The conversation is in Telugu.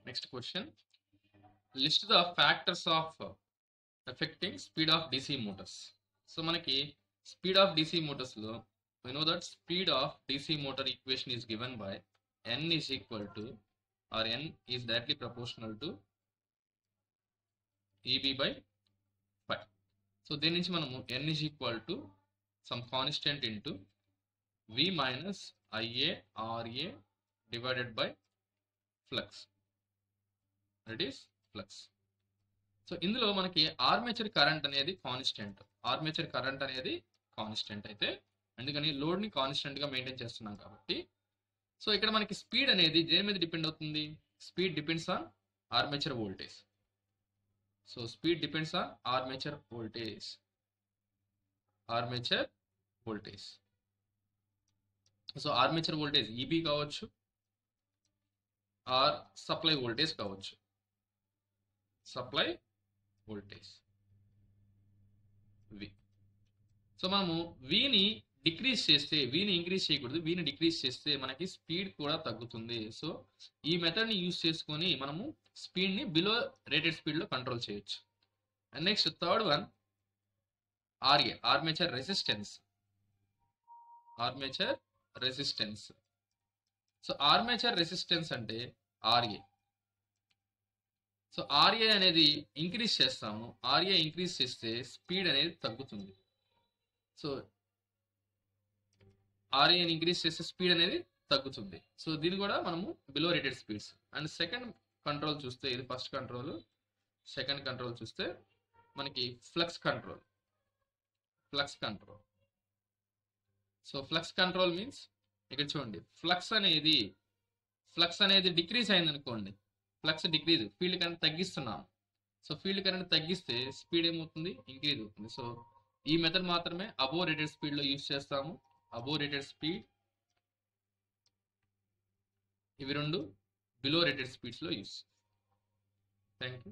Next question, list the factors of affecting speed of DC motors. So మనకి స్పీడ్ ఆఫ్ DC మోటార్స్లో we know that speed of DC motor equation is given by n is equal to, or n is directly proportional to EB by 5. So దీని నుంచి మనము n is equal to some constant into V minus IA RA divided by flux. That is flux. So ఇందులో మనకి ఆర్మేచర్ కరెంట్ అనేది కాన్స్టెంట్. ఆర్మేచర్ కరెంట్ అనేది కాన్స్టెంట్ అయితే అందుకని లోడ్ని కాన్స్టెంట్గా మెయింటైన్ చేస్తున్నాం కాబట్టి, సో ఇక్కడ మనకి స్పీడ్ అనేది దేని మీద డిపెండ్ అవుతుంది? Speed depends on armature voltage. So speed depends on armature voltage. Armature voltage. So armature voltage EB కావచ్చు, ఆర్ సప్లై వోల్టేజ్ కావచ్చు. Supply voltage V. సో మనము వీని డిక్రీజ్ చేస్తే, వీని ఇంక్రీజ్ చేయకూడదు, వీని డిక్రీజ్ చేస్తే మనకి స్పీడ్ కూడా తగ్గుతుంది. సో ఈ మెథడ్ని యూజ్ చేసుకొని మనము స్పీడ్ని బిలో రేటెడ్ స్పీడ్లో కంట్రోల్ చేయొచ్చు. And next third one RA, armature resistance. Armature resistance. So armature resistance అంటే ఆర్ఏ. సో ఆర్ఏ అనేది ఇంక్రీజ్ చేస్తాము. ఆర్ఏ ఇంక్రీజ్ చేస్తే స్పీడ్ అనేది తగ్గుతుంది. సో ఆర్ఏని ఇంక్రీజ్ చేస్తే స్పీడ్ అనేది తగ్గుతుంది. సో దీన్ని కూడా మనము below rated speeds. And second control చూస్తే, ఇది ఫస్ట్ కంట్రోల్. సెకండ్ కంట్రోల్ చూస్తే మనకి flux control. Flux control. So flux control means ఇక్కడ చూడండి, ఫ్లక్స్ అనేది డిక్రీజ్ అయింది అనుకోండి. ఫ్లక్స్ డిక్రీజ్, ఫీల్డ్ కరెంట్ తగ్గిస్తున్నాం. సో ఫీల్డ్ కరెంట్ తగ్గిస్తే స్పీడ్ ఏమవుతుంది? ఇంక్రీజ్ అవుతుంది. సో ఈ మెథడ్ మాత్రమే అబోవ్ రేటెడ్ స్పీడ్లో యూజ్ చేస్తాము. అబోవ్ రేటెడ్ స్పీడ్, ఇవి రెండు బిలో రేటెడ్ స్పీడ్స్లో యూజ్. Thank you.